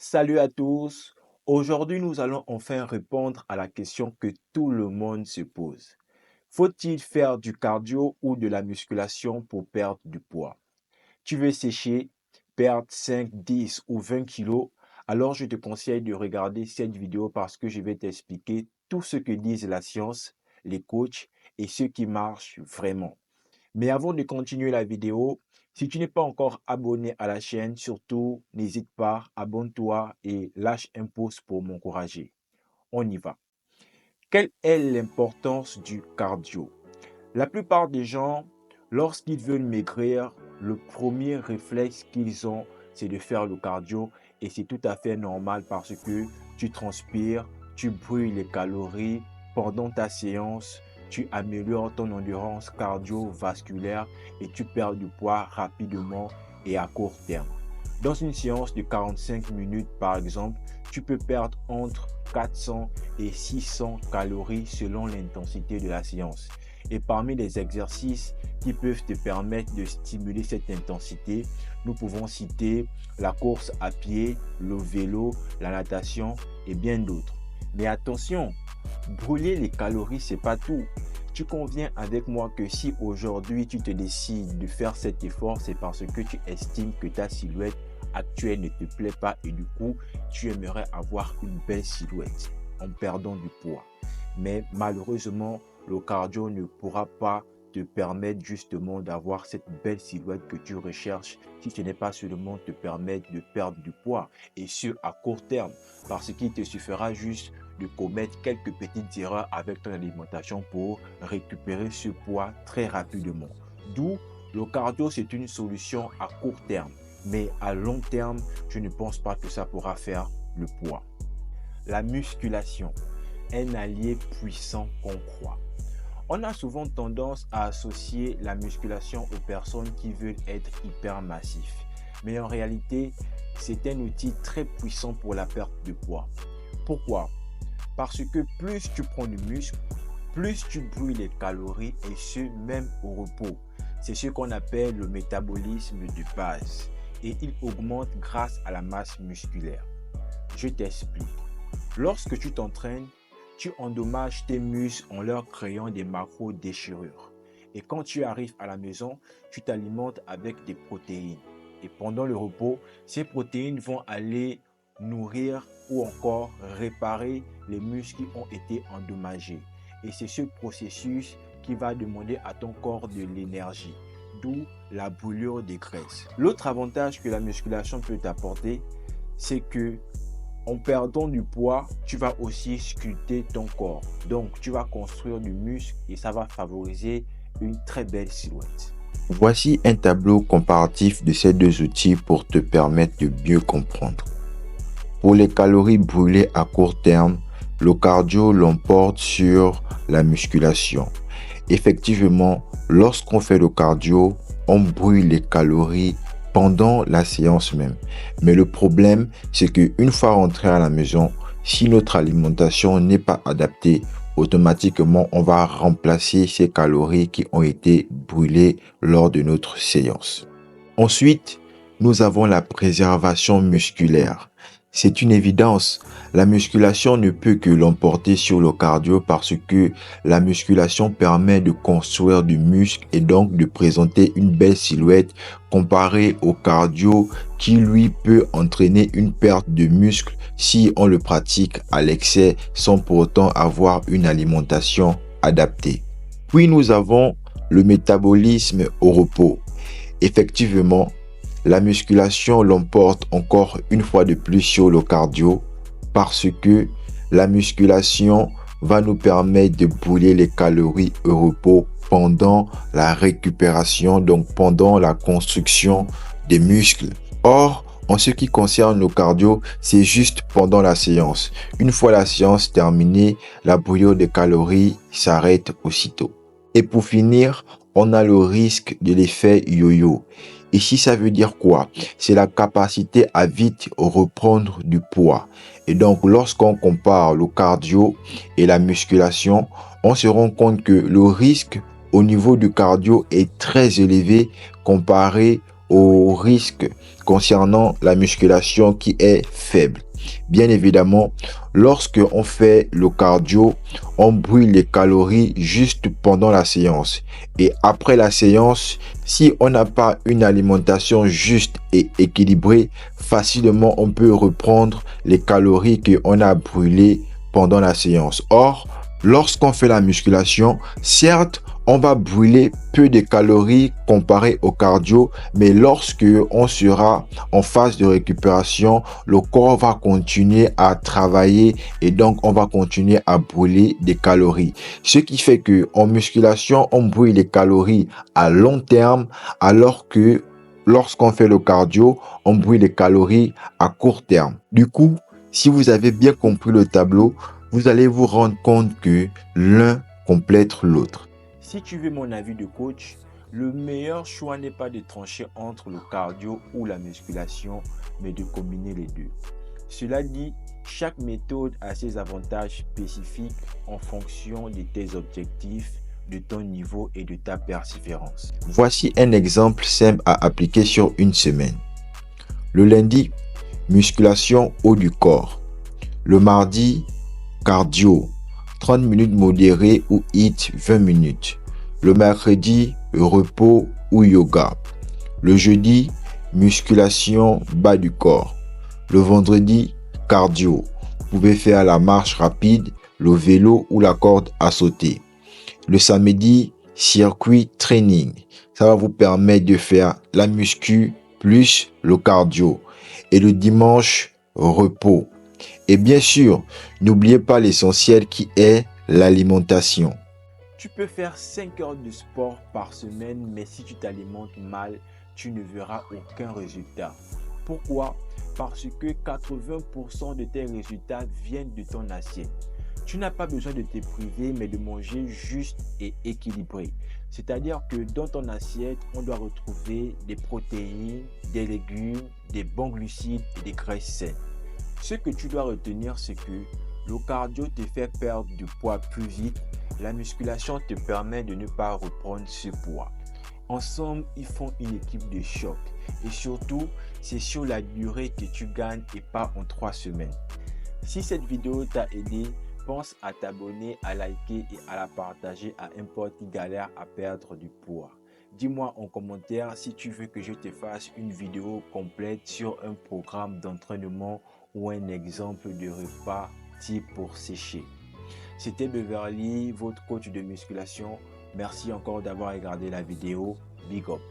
Salut à tous. Aujourd'hui, nous allons enfin répondre à la question que tout le monde se pose. Faut-il faire du cardio ou de la musculation pour perdre du poids? Tu veux sécher, perdre 5, 10 ou 20 kilos? Alors je te conseille de regarder cette vidéo parce que je vais t'expliquer tout ce que disent la science, les coachs et ce qui marche vraiment. Mais avant de continuer la vidéo, si tu n'es pas encore abonné à la chaîne, surtout n'hésite pas, abonne-toi et lâche un pouce pour m'encourager. On y va. Quelle est l'importance du cardio? La plupart des gens, lorsqu'ils veulent maigrir, le premier réflexe qu'ils ont, c'est de faire le cardio et c'est tout à fait normal parce que tu transpires, tu brûles les calories pendant ta séance, tu améliores ton endurance cardiovasculaire et tu perds du poids rapidement et à court terme. Dans une séance de 45 minutes par exemple, tu peux perdre entre 400 et 600 calories selon l'intensité de la séance. Et parmi les exercices qui peuvent te permettre de stimuler cette intensité, nous pouvons citer la course à pied, le vélo, la natation et bien d'autres. Mais attention, brûler les calories, c'est pas tout. Tu conviens avec moi que si aujourd'hui tu te décides de faire cet effort, c'est parce que tu estimes que ta silhouette actuelle ne te plaît pas et du coup, tu aimerais avoir une belle silhouette en perdant du poids. Mais malheureusement, le cardio ne pourra pas te permettre justement d'avoir cette belle silhouette que tu recherches si ce n'est pas seulement te permettre de perdre du poids et ce à court terme parce qu'il te suffira juste de commettre quelques petites erreurs avec ton alimentation pour récupérer ce poids très rapidement. D'où le cardio, c'est une solution à court terme, mais à long terme, je ne pense pas que ça pourra faire le poids. La musculation, un allié puissant qu'on croit. On a souvent tendance à associer la musculation aux personnes qui veulent être hyper massifs. Mais en réalité, c'est un outil très puissant pour la perte de poids. Pourquoi? Parce que plus tu prends du muscle, plus tu brûles les calories et ce même au repos. C'est ce qu'on appelle le métabolisme de base et il augmente grâce à la masse musculaire. Je t'explique. Lorsque tu t'entraînes, tu endommages tes muscles en leur créant des macro-déchirures. Et quand tu arrives à la maison, tu t'alimentes avec des protéines. Et pendant le repos, ces protéines vont aller nourrir ou encore réparer les muscles qui ont été endommagés. Et c'est ce processus qui va demander à ton corps de l'énergie, d'où la brûlure des graisses. L'autre avantage que la musculation peut t'apporter, c'est que en perdant du poids, tu vas aussi sculpter ton corps. Donc, tu vas construire du muscle et ça va favoriser une très belle silhouette. Voici un tableau comparatif de ces deux outils pour te permettre de mieux comprendre. Pour les calories brûlées à court terme, le cardio l'emporte sur la musculation. Effectivement, lorsqu'on fait le cardio, on brûle les calories pendant la séance même. Mais le problème, c'est qu'une fois rentré à la maison, si notre alimentation n'est pas adaptée, automatiquement, on va remplacer ces calories qui ont été brûlées lors de notre séance. Ensuite, nous avons la préservation musculaire. C'est une évidence. La musculation ne peut que l'emporter sur le cardio parce que la musculation permet de construire du muscle et donc de présenter une belle silhouette comparée au cardio qui lui peut entraîner une perte de muscle si on le pratique à l'excès sans pour autant avoir une alimentation adaptée. Puis nous avons le métabolisme au repos. Effectivement, la musculation l'emporte encore une fois de plus sur le cardio parce que la musculation va nous permettre de brûler les calories au repos pendant la récupération, donc pendant la construction des muscles. Or, en ce qui concerne le cardio, c'est juste pendant la séance. Une fois la séance terminée, la brûlure des calories s'arrête aussitôt. Et pour finir, on a le risque de l'effet yo-yo. Ici, ça veut dire quoi? C'est la capacité à vite reprendre du poids. Et donc, lorsqu'on compare le cardio et la musculation, on se rend compte que le risque au niveau du cardio est très élevé comparé au risque concernant la musculation qui est faible. Bien évidemment, lorsque on fait le cardio, on brûle les calories juste pendant la séance. Et après la séance, si on n'a pas une alimentation juste et équilibrée, facilement on peut reprendre les calories qu'on a brûlées pendant la séance. Or, lorsqu'on fait la musculation, certes, on va brûler peu de calories comparé au cardio, mais lorsque on sera en phase de récupération, le corps va continuer à travailler et donc on va continuer à brûler des calories. Ce qui fait que en musculation, on brûle les calories à long terme, alors que lorsqu'on fait le cardio, on brûle les calories à court terme. Du coup, si vous avez bien compris le tableau, vous allez vous rendre compte que l'un complète l'autre. Si tu veux mon avis de coach, le meilleur choix n'est pas de trancher entre le cardio ou la musculation, mais de combiner les deux. Cela dit, chaque méthode a ses avantages spécifiques en fonction de tes objectifs, de ton niveau et de ta persévérance. Voici un exemple simple à appliquer sur une semaine. Le lundi, musculation haut du corps. Le mardi, cardio, 30 minutes modéré ou HIIT 20 minutes. Le mercredi, repos ou yoga. Le jeudi, musculation bas du corps. Le vendredi, cardio. Vous pouvez faire la marche rapide, le vélo ou la corde à sauter. Le samedi, circuit training. Ça va vous permettre de faire la muscu plus le cardio. Et le dimanche, repos. Et bien sûr, n'oubliez pas l'essentiel qui est l'alimentation. Tu peux faire 5 heures de sport par semaine, mais si tu t'alimentes mal, tu ne verras aucun résultat. Pourquoi? Parce que 80% de tes résultats viennent de ton assiette. Tu n'as pas besoin de te priver, mais de manger juste et équilibré. C'est-à-dire que dans ton assiette, on doit retrouver des protéines, des légumes, des bons glucides et des graisses saines. Ce que tu dois retenir, c'est que le cardio te fait perdre du poids plus vite. La musculation te permet de ne pas reprendre ce poids. Ensemble, ils font une équipe de choc. Et surtout, c'est sur la durée que tu gagnes et pas en 3 semaines. Si cette vidéo t'a aidé, pense à t'abonner, à liker et à la partager à un pote qui galère à perdre du poids. Dis-moi en commentaire si tu veux que je te fasse une vidéo complète sur un programme d'entraînement ou un exemple de repas type pour sécher. C'était Beverly, votre coach de musculation. Merci encore d'avoir regardé la vidéo. Big up!